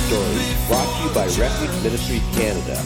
Stories, brought to you by Refuge Ministries Canada.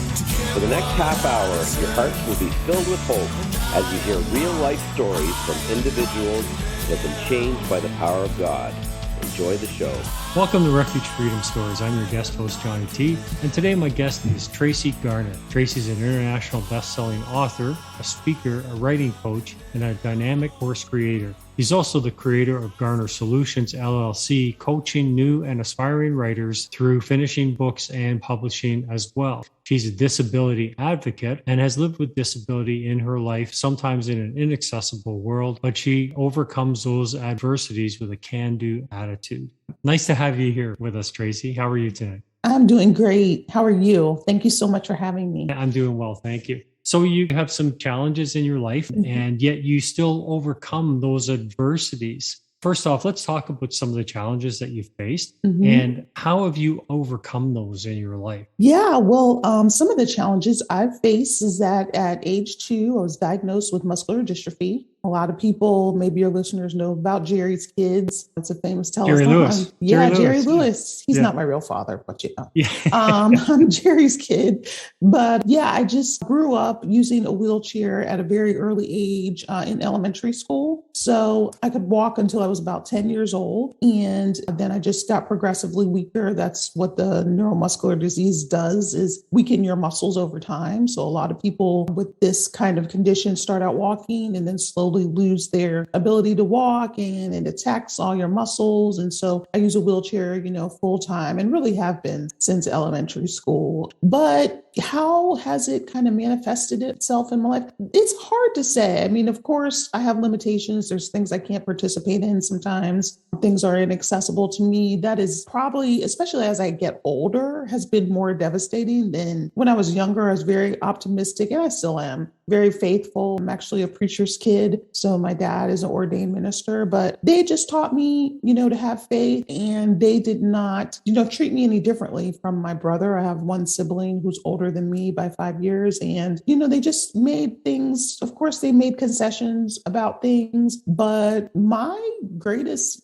For the next half hour, your hearts will be filled with hope as you hear real-life stories from individuals that have been changed by the power of God. Enjoy the show. Welcome to Refuge Freedom Stories. I'm your guest host, Johnny T. And today my guest is Tracee Garner. Tracee's an international best-selling author, a speaker, a writing coach, and a dynamic course creator. He's also the creator of Garner Solutions, LLC, coaching new and aspiring writers through finishing books and publishing as well. She's a disability advocate and has lived with disability in her life, sometimes in an inaccessible world, but she overcomes those adversities with a can-do attitude. Nice to have you here with us, Tracee. How are you today? I'm doing great. How are you? Thank you so much for having me. I'm doing well, thank you. So you have some challenges in your life, and yet you still overcome those adversities. First off, let's talk about some of the challenges that you've faced and how have you overcome those in your life? Yeah, well, some of the challenges I've faced is that at age 2, I was diagnosed with muscular dystrophy. A lot of people, maybe your listeners know about Jerry's Kids. It's a famous telethon. Jerry Lewis. Yeah, Jerry Lewis. He's not my real father, but you know. Yeah. I'm Jerry's kid. But yeah, I just grew up using a wheelchair at a very early age in elementary school. So I could walk until I was about 10 years old. And then I just got progressively weaker. That's what the neuromuscular disease does, is weaken your muscles over time. So a lot of people with this kind of condition start out walking and then slowly lose their ability to walk, and it attacks all your muscles. And so I use a wheelchair, full time, and really have been since elementary school. But how has it kind of manifested itself in my life? It's hard to say. I mean, of course, I have limitations. There's things I can't participate in sometimes. Things are inaccessible to me. That is probably, especially as I get older, has been more devastating than when I was younger. I was very optimistic, and I still am, very faithful. I'm actually a preacher's kid. So my dad is an ordained minister, but they just taught me, to have faith, and they did not, treat me any differently from my brother. I have one sibling who's older than me by 5 years. And, they just made things, of course, they made concessions about things, but my greatest,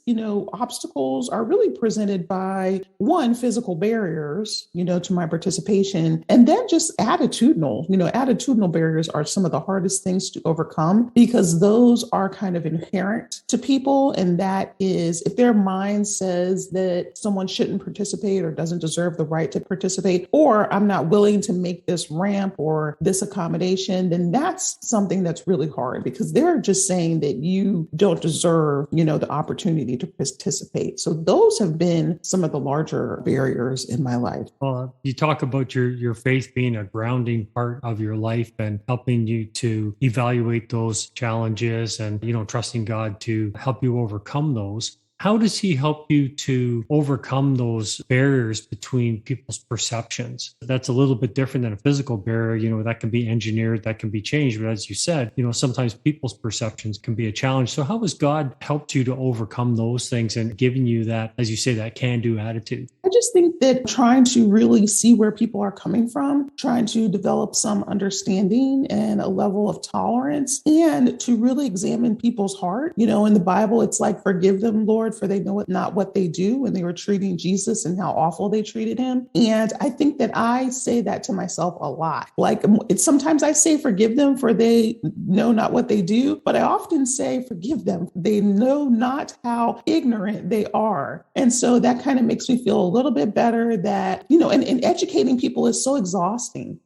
obstacles are really presented by, one, physical barriers, to my participation, and then just attitudinal barriers are some of the hardest things to overcome, because those are kind of inherent to people. And that is, if their mind says that someone shouldn't participate or doesn't deserve the right to participate, or I'm not willing to make this ramp or this accommodation, then that's something that's really hard, because they're just saying that you don't deserve, the opportunity to participate. So those have been some of the larger barriers in my life. Well, you talk about your faith being a grounding part of your life and helping you to evaluate those challenges and, trusting God to help you overcome those. How does he help you to overcome those barriers between people's perceptions? That's a little bit different than a physical barrier, that can be engineered, that can be changed. But as you said, sometimes people's perceptions can be a challenge. So how has God helped you to overcome those things and given you that, as you say, that can-do attitude? I just think that trying to really see where people are coming from, trying to develop some understanding and a level of tolerance, and to really examine people's heart. In the Bible, it's like, forgive them, Lord, for they know not what they do, when they were treating Jesus and how awful they treated him. And I think that I say that to myself a lot. Like, sometimes I say forgive them for they know not what they do, but I often say forgive them. They know not how ignorant they are. And so that kind of makes me feel a little bit better that, and educating people is so exhausting,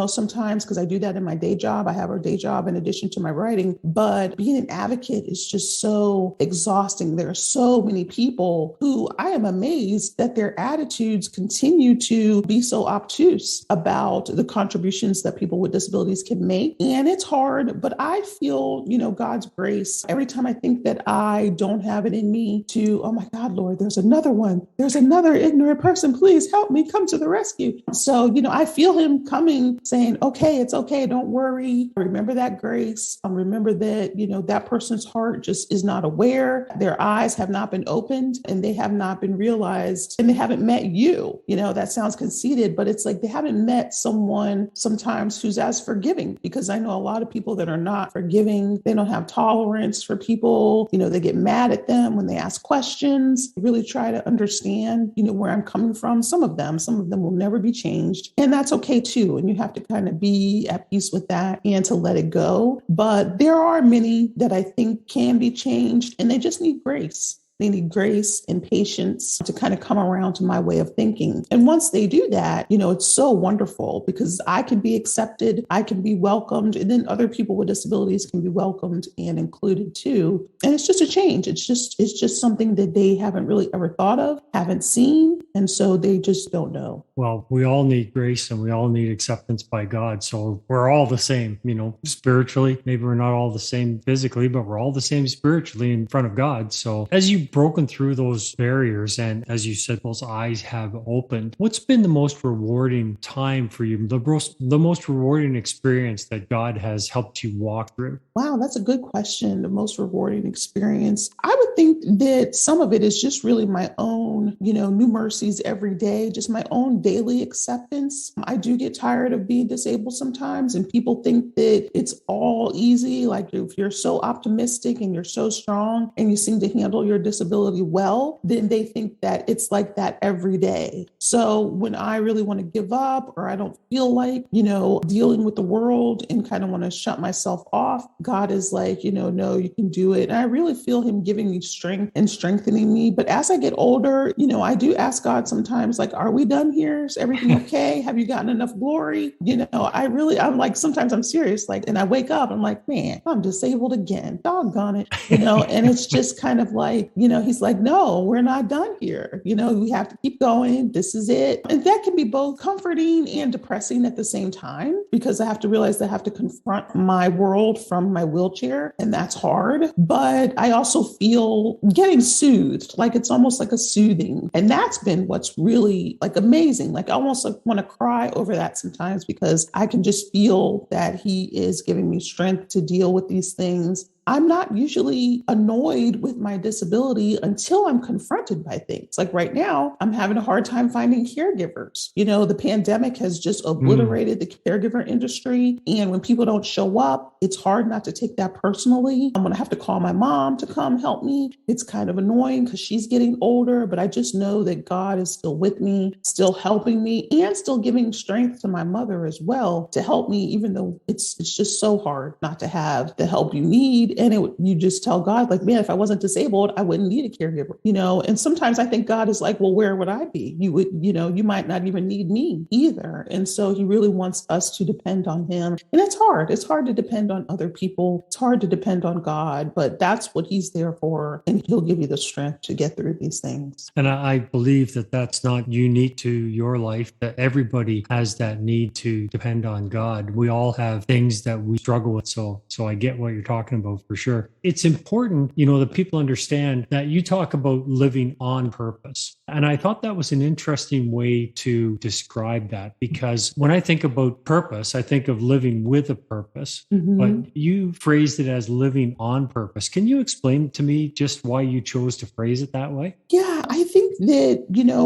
sometimes, because I do that in my day job. I have a day job in addition to my writing, but being an advocate is just so exhausting. There are so many people who I am amazed that their attitudes continue to be so obtuse about the contributions that people with disabilities can make. And it's hard, but I feel, God's grace every time I think that I don't have it in me to, oh my God, Lord, there's another one. There's another ignorant person. Please help me, come to the rescue. So, I feel him coming saying, okay, it's okay. Don't worry. Remember that grace. Remember that, that person's heart just is not aware. Their eyes have not not been opened and they have not been realized and they haven't met you. That sounds conceited, but it's like they haven't met someone sometimes who's as forgiving, because I know a lot of people that are not forgiving. They don't have tolerance for people. They get mad at them when they ask questions. Really try to understand, where I'm coming from. Some of them will never be changed. And that's okay too. And you have to kind of be at peace with that and to let it go. But there are many that I think can be changed, and they just need grace. They need grace and patience to kind of come around to my way of thinking. And once they do that, it's so wonderful because I can be accepted, I can be welcomed, and then other people with disabilities can be welcomed and included too. And it's just a change. It's just something that they haven't really ever thought of, haven't seen, and so they just don't know. Well, we all need grace and we all need acceptance by God. So we're all the same, spiritually. Maybe we're not all the same physically, but we're all the same spiritually in front of God. So as you've broken through those barriers and as you said, those eyes have opened, what's been the most rewarding time for you? The most rewarding experience that God has helped you walk through? Wow, that's a good question. The most rewarding experience. I would think that some of it is just really my own, new mercies every day, just my own daily acceptance. I do get tired of being disabled sometimes, and people think that it's all easy. Like if you're so optimistic and you're so strong and you seem to handle your disability well, then they think that it's like that every day. So when I really want to give up or I don't feel like, dealing with the world and kind of want to shut myself off, God is like, no, you can do it. And I really feel him giving me strength and strengthening me. But as I get older, I do ask God sometimes, like, are we done here? Is everything okay? Have you gotten enough glory? I'm like, sometimes I'm serious. Like, and I wake up, I'm like, man, I'm disabled again. Doggone it. And it's just kind of like, he's like, no, we're not done here. We have to keep going. This is it. And that can be both comforting and depressing at the same time, because I have to realize that I have to confront my world from my wheelchair. And that's hard. But I also feel getting soothed, like it's almost like a soothing. And that's been what's really like amazing. Like I almost want to cry over that sometimes, because I can just feel that he is giving me strength to deal with these things. I'm not usually annoyed with my disability until I'm confronted by things. Like right now, I'm having a hard time finding caregivers. The pandemic has just obliterated the caregiver industry. And when people don't show up, it's hard not to take that personally. I'm going to have to call my mom to come help me. It's kind of annoying because she's getting older, but I just know that God is still with me, still helping me, and still giving strength to my mother as well to help me, even though it's just so hard not to have the help you need. And you just tell God, like, man, if I wasn't disabled, I wouldn't need a caregiver, and sometimes I think God is like, well, where would I be? You would, you might not even need me either. And so he really wants us to depend on him. And it's hard. It's hard to depend on other people. It's hard to depend on God, but that's what he's there for. And he'll give you the strength to get through these things. And I believe that that's not unique to your life, that everybody has that need to depend on God. We all have things that we struggle with. So I get what you're talking about. For sure. It's important, that people understand that you talk about living on purpose. And I thought that was an interesting way to describe that, because when I think about purpose, I think of living with a purpose, but you phrased it as living on purpose. Can you explain to me just why you chose to phrase it that way? Yeah, I think that,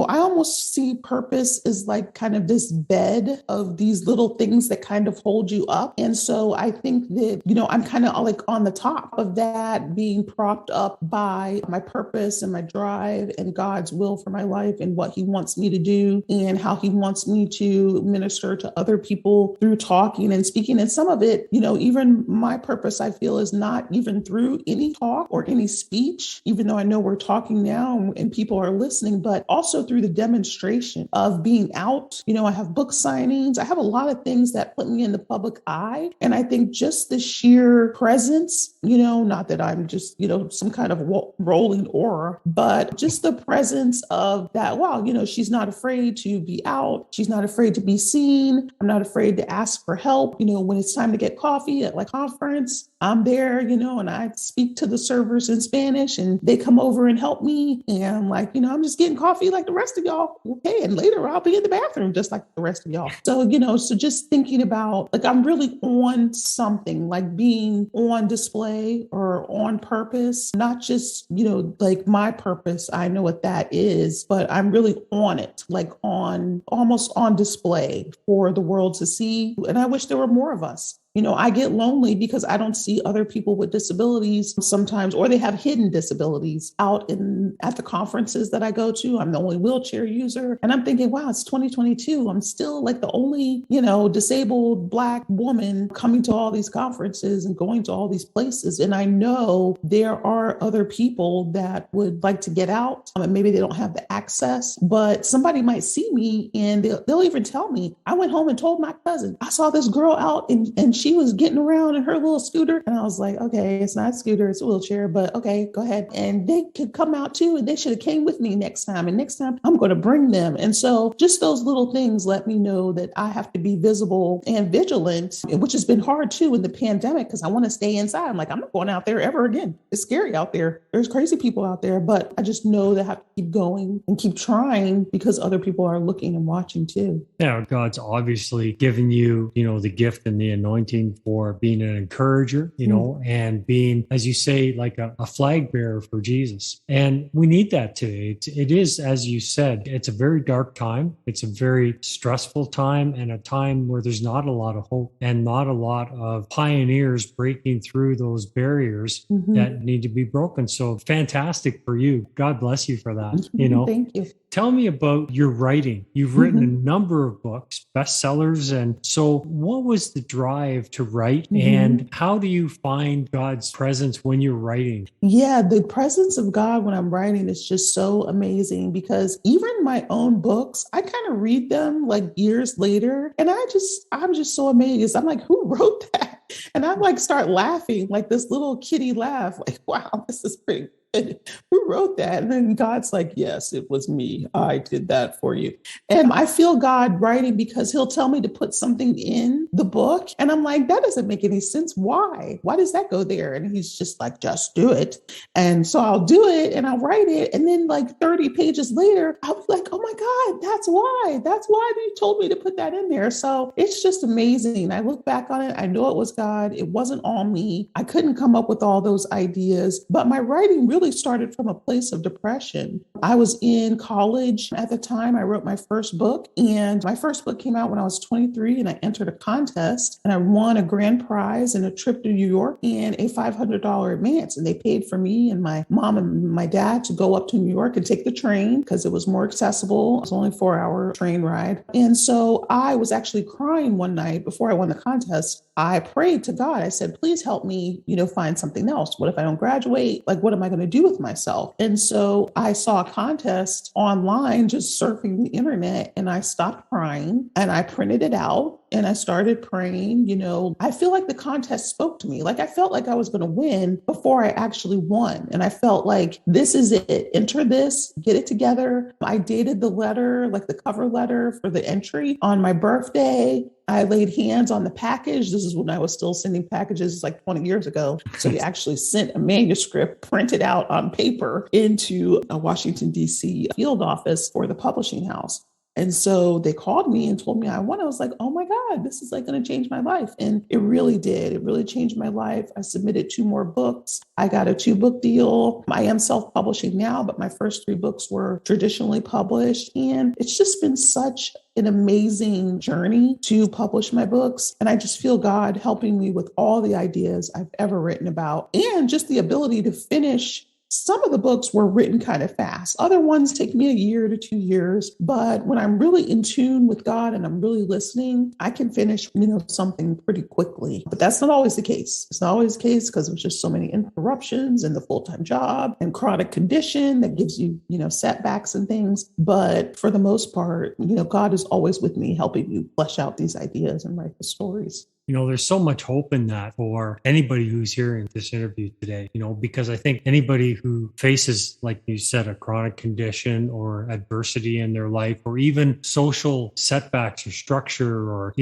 I almost see purpose as like kind of this bed of these little things that kind of hold you up. And so I think that, I'm kind of like on the top of that, being propped up by my purpose and my drive and God's will for my life and what he wants me to do and how he wants me to minister to other people through talking and speaking. And some of it, even my purpose, I feel, is not even through any talk or any speech, even though I know we're talking now and people are listening, but also through the demonstration of being out. I have book signings. I have a lot of things that put me in the public eye. And I think just the sheer presence, not that I'm just, some kind of rolling aura, but just the presence of of that, wow, she's not afraid to be out. She's not afraid to be seen. I'm not afraid to ask for help. When it's time to get coffee at like conference, I'm there, and I speak to the servers in Spanish and they come over and help me. And I'm like, I'm just getting coffee like the rest of y'all. Okay. And later I'll be in the bathroom just like the rest of y'all. So, so just thinking about like, I'm really on something, like being on display or on purpose, not just, like my purpose. I know what that is, but I'm really on it, like almost on display for the world to see. And I wish there were more of us. I get lonely because I don't see other people with disabilities sometimes, or they have hidden disabilities out at the conferences that I go to. I'm the only wheelchair user. And I'm thinking, wow, it's 2022. I'm still like the only, disabled Black woman coming to all these conferences and going to all these places. And I know there are other people that would like to get out and maybe they don't have the access, but somebody might see me and they'll even tell me, I went home and told my cousin, I saw this girl out and she was getting around in her little scooter. And I was like, okay, it's not a scooter, it's a wheelchair, but okay, go ahead. And they could come out too. And they should have came with me next time. And next time I'm going to bring them. And so just those little things let me know that I have to be visible and vigilant, which has been hard too in the pandemic because I want to stay inside. I'm like, I'm not going out there ever again. It's scary out there. There's crazy people out there, but I just know that I have to keep going and keep trying because other people are looking and watching too. Yeah, God's obviously given you, the gift and the anointing for being an encourager, and being, as you say, like a flag bearer for Jesus. And we need that today. It is, as you said, it's a very dark time. It's a very stressful time and a time where there's not a lot of hope and not a lot of pioneers breaking through those barriers that need to be broken. So fantastic for you. God bless you for that. Thank you. Tell me about your writing. You've written a number of books, bestsellers. And so what was the drive to write and how do you find God's presence when you're writing? Yeah, the presence of God when I'm writing is just so amazing because even my own books, I kind of read them like years later and I'm just so amazed. I'm like, who wrote that? And I like start laughing, like this little kitty laugh, like, wow, this is pretty good. Who wrote that? And then God's like, yes, it was me. I did that for you. And I feel God writing because he'll tell me to put something in the book. And I'm like, that doesn't make any sense. Why? Why does that go there? And he's just like, just do it. And so I'll do it and I'll write it. And then like 30 pages later, I'll be like, oh my God, that's why. That's why you told me to put that in there. So it's just amazing. I look back on it. I know it was God. It wasn't all me. I couldn't come up with all those ideas, but my writing really started from a place of depression. I was in college at the time. I wrote my first book, and my first book came out when I was 23, and I entered a contest and I won a grand prize and a trip to New York and a $500 advance. And they paid for me and my mom and my dad to go up to New York and take the train because it was more accessible. It was only a 4-hour train ride. And so I was actually crying one night before I won the contest. I prayed to God. I said, please help me, find something else. What if I don't graduate? Like, what am I going to do with myself? And so I saw a contest online, just surfing the internet, and I stopped crying and I printed it out and I started praying. I feel like the contest spoke to me. Like I felt like I was going to win before I actually won. And I felt like this is it. Enter this, get it together. I dated the letter, like the cover letter for the entry on my birthday. I laid hands on the package. This is when I was still sending packages like 20 years ago. So you actually sent a manuscript printed out on paper into a Washington, D.C. field office for the publishing house. And so they called me and told me I won. I was like, oh my God, this is like going to change my life. And it really did. It really changed my life. I submitted 2 more books. I got a 2-book deal. I am self-publishing now, but my first 3 books were traditionally published. And it's just been such an amazing journey to publish my books. And I just feel God helping me with all the ideas I've ever written about and just the ability to finish. Some of the books were written kind of fast. Other ones take me a year to 2 years. But when I'm really in tune with God and I'm really listening, I can finish, something pretty quickly. But that's not always the case. It's not always the case because there's just so many interruptions and the full-time job and chronic condition that gives you, setbacks and things. But for the most part, God is always with me, helping me flesh out these ideas and write the stories. There's so much hope in that for anybody who's hearing this interview today, because I think anybody who faces, like you said, a chronic condition or adversity in their life, or even social setbacks or structure or,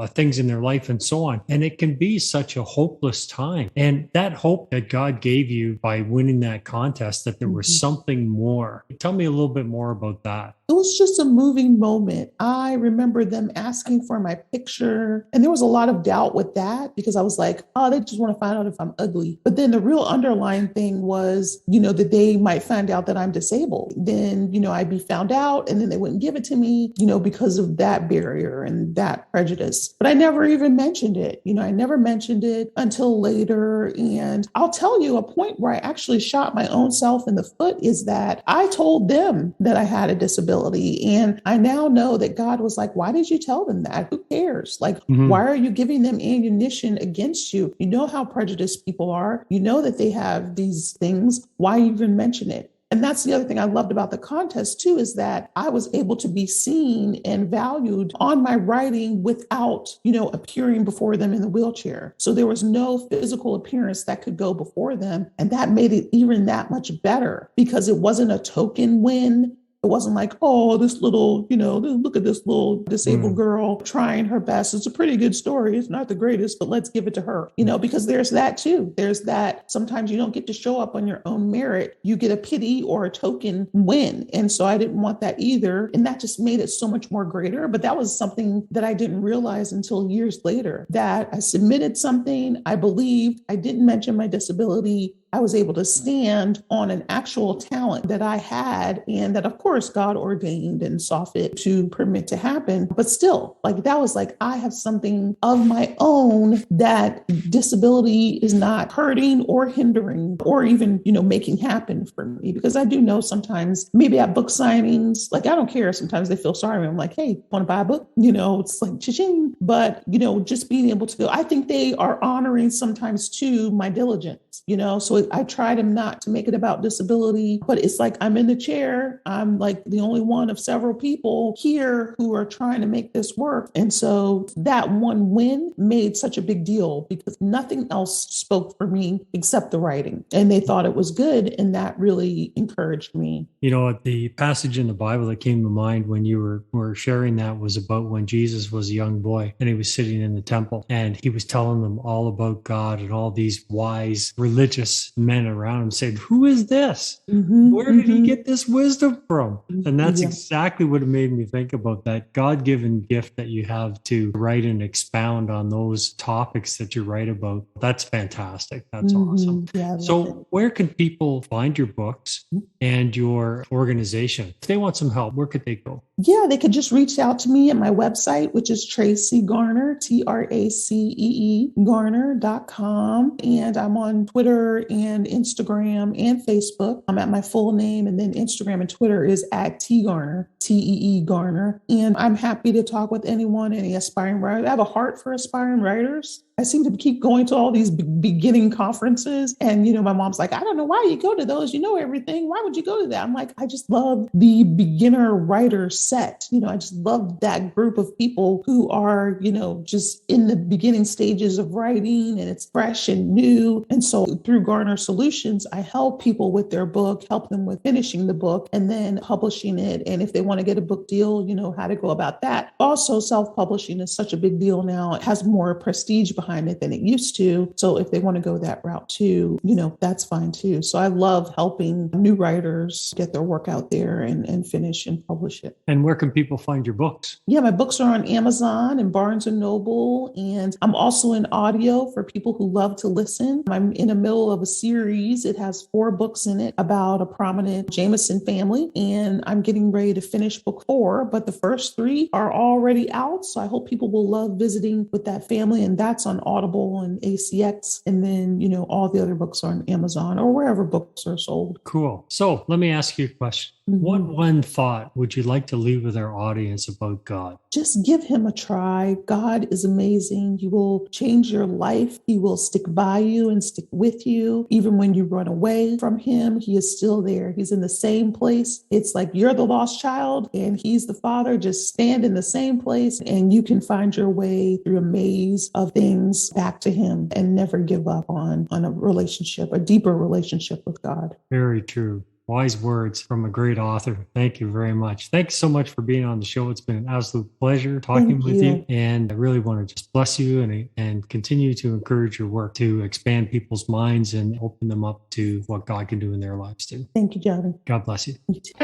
things in their life and so on. And it can be such a hopeless time. And that hope that God gave you by winning that contest, that there was something more. Tell me a little bit more about that. It was just a moving moment. I remember them asking for my picture, and there was a lot of doubt with that because I was like, oh, they just want to find out if I'm ugly. But then the real underlying thing was, that they might find out that I'm disabled. Then, I'd be found out and then they wouldn't give it to me, because of that barrier and that prejudice. But I never even mentioned it. I never mentioned it until later. And I'll tell you, a point where I actually shot my own self in the foot is that I told them that I had a disability. And I now know that God was like, why did you tell them that? Who cares? Like, why are you giving them ammunition against you? You know how prejudiced people are. You know that they have these things. Why even mention it? And that's the other thing I loved about the contest too, is that I was able to be seen and valued on my writing without, appearing before them in the wheelchair. So there was no physical appearance that could go before them. And that made it even that much better because it wasn't a token win. It wasn't like, oh, this little, look at this little disabled girl trying her best. It's a pretty good story. It's not the greatest, but let's give it to her, because there's that too. There's that sometimes you don't get to show up on your own merit. You get a pity or a token win. And so I didn't want that either. And that just made it so much more greater. But that was something that I didn't realize until years later, that I submitted something. I believed, I didn't mention my disability. I was able to stand on an actual talent that I had and that, of course, God ordained and saw fit to permit to happen. But still, that was I have something of my own that disability is not hurting or hindering or even, making happen for me. Because I do know sometimes maybe at book signings, I don't care. Sometimes they feel sorry. I'm like, hey, want to buy a book? It's like cha-ching. But, just being able to go, I think they are honoring sometimes too my diligence. So I tried not to make it about disability, but it's like I'm in the chair. I'm the only one of several people here who are trying to make this work. And so that one win made such a big deal because nothing else spoke for me except the writing. And they thought it was good. And that really encouraged me. The passage in the Bible that came to mind when you were sharing that was about when Jesus was a young boy and he was sitting in the temple and he was telling them all about God and all these wise religious men around him said, who is this? Where did he get this wisdom from? And that's exactly what it made me think about, that God-given gift that you have to write and expound on those topics that you write about. That's fantastic. That's awesome. Yeah, so where can people find your books and your organization? If they want some help, where could they go? Yeah, they could just reach out to me at my website, which is Tracee Garner, Tracee Garner.com. And I'm on Twitter and Instagram and Facebook. I'm at my full name, and then Instagram and Twitter is at TGarner, Tee Garner. And I'm happy to talk with anyone, any aspiring writer. I have a heart for aspiring writers. I seem to keep going to all these beginning conferences. And, my mom's like, I don't know why you go to those. You know everything. Why would you go to that? I'm like, I just love the beginner writer set. I just love that group of people who are, just in the beginning stages of writing and it's fresh and new. And so through Garner Solutions, I help people with their book, help them with finishing the book and then publishing it. And if they want to get a book deal, how to go about that. Also, self-publishing is such a big deal now. It has more prestige behind it than it used to. So if they want to go that route too, that's fine too. So I love helping new writers get their work out there and finish and publish it. And where can people find your books? Yeah, my books are on Amazon and Barnes & Noble. And I'm also in audio for people who love to listen. I'm in the middle of a series. It has 4 books in it about a prominent Jameson family. And I'm getting ready to finish book 4, but the first 3 are already out. So I hope people will love visiting with that family. And that's on Audible and ACX. And then, all the other books are on Amazon or wherever books are sold. Cool. So let me ask you a question. What one thought would you like to leave with our audience about God? Just give him a try. God is amazing. He will change your life. He will stick by you and stick with you. Even when you run away from him, he is still there. He's in the same place. It's like you're the lost child and he's the father. Just stand in the same place and you can find your way through a maze of things back to him and never give up on a relationship, a deeper relationship with God. Very true. Wise words from a great author. Thank you very much. Thanks so much for being on the show. It's been an absolute pleasure talking with you. And I really want to just bless you and continue to encourage your work to expand people's minds and open them up to what God can do in their lives too. Thank you, Johnny. God bless you. You too.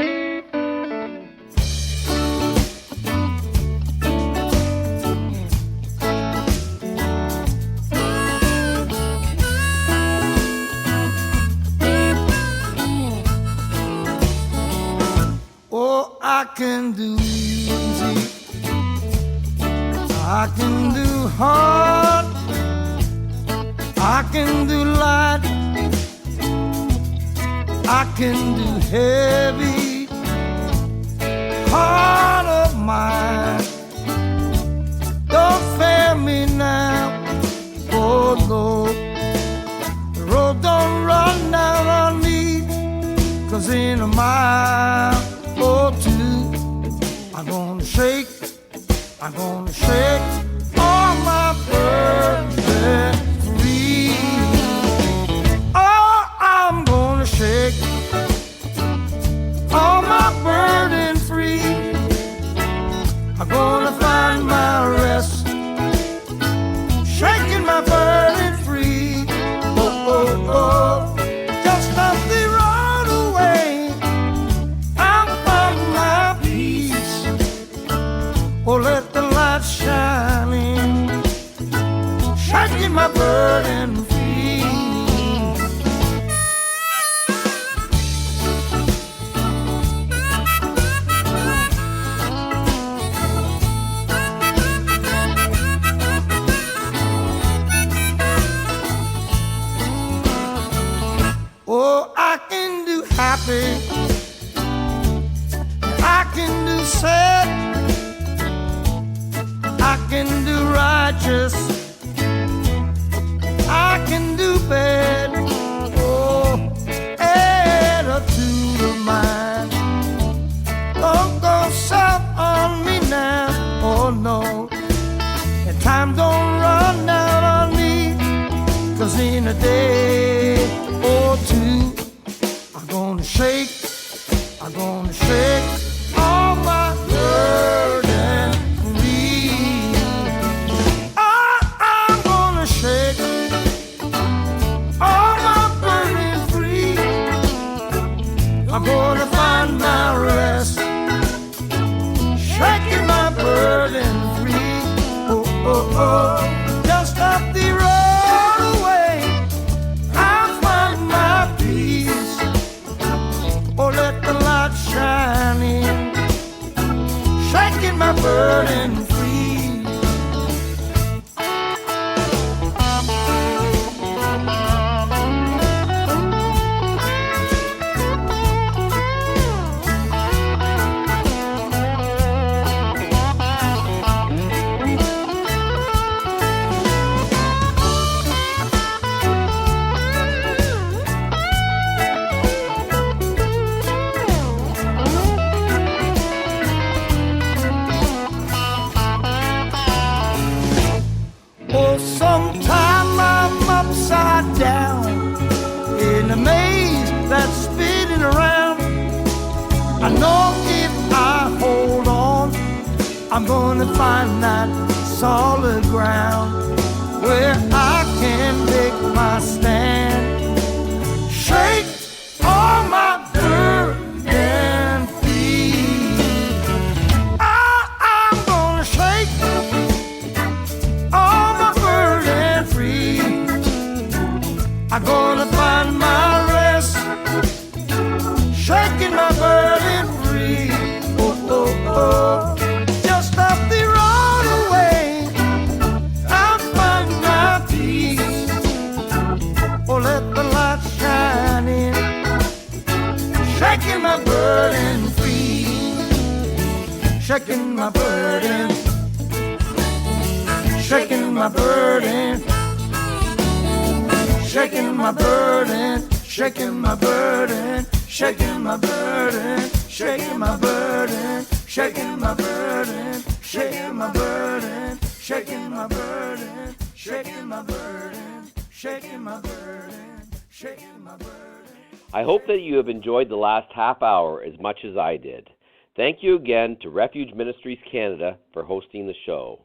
I can do easy, I can do hard, I can do light, I can do heavy, heart of mine. Don't fail me now, oh Lord. The road don't run down on me, 'cause in a mile or two I'm gonna shake all my burden free. Oh, I'm gonna shake all my burden free. I'm gonna find my rest, shaking my burden free. Oh, oh, oh, just up the road away, I'll find my peace. Oh, let the light shine in, shaking my burden free. Oh, I can do happy, I can do sad, I can do righteous, I can do bad. Oh, attitude of mine, don't go south on me now, oh no. And time don't run down on me, 'cause in a day or two I'm gonna shake all my burden free. I'm gonna shake all my burden free. I'm gonna find my rest, shaking my burden free. Oh, oh, oh, just up the road away, I'll find my peace. Oh, let the light shine in, shaking my burden free. Oh, sometime I'm upside down in a maze that's spinning around. I know if I hold on, I'm gonna find that solid ground where I can make my stand, shake all my burden free. I'm gonna shake all my burden free. I'm gonna find my rest, shaking my burden free. Oh, oh, oh, just up the road away, I'll find my peace. Oh, let the light shine in, shaking my burden my burden, shaking my burden, shaking my burden, shaking my burden, shaking my burden, shaking my burden, shaking my burden, shaking my burden, shaking my burden, shaking my burden, shaking my burden, shaking my burden. I hope that you have enjoyed the last half hour as much as I did. Thank you again to Refuge Ministries Canada for hosting the show.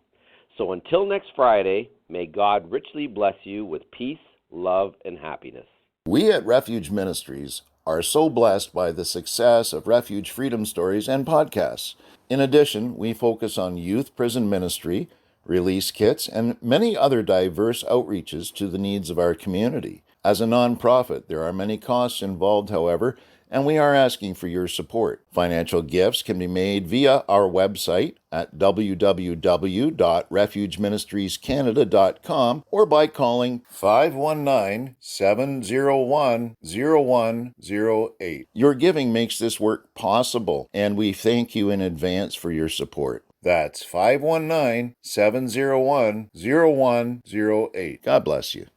So until next Friday, may God richly bless you with peace, love, and happiness. We at Refuge Ministries are so blessed by the success of Refuge Freedom Stories and podcasts. In addition, we focus on youth prison ministry, release kits, and many other diverse outreaches to the needs of our community. As a nonprofit, there are many costs involved, however, and we are asking for your support. Financial gifts can be made via our website at www.refugeministriescanada.com or by calling 519-701-0108. Your giving makes this work possible, and we thank you in advance for your support. That's 519-701-0108. God bless you.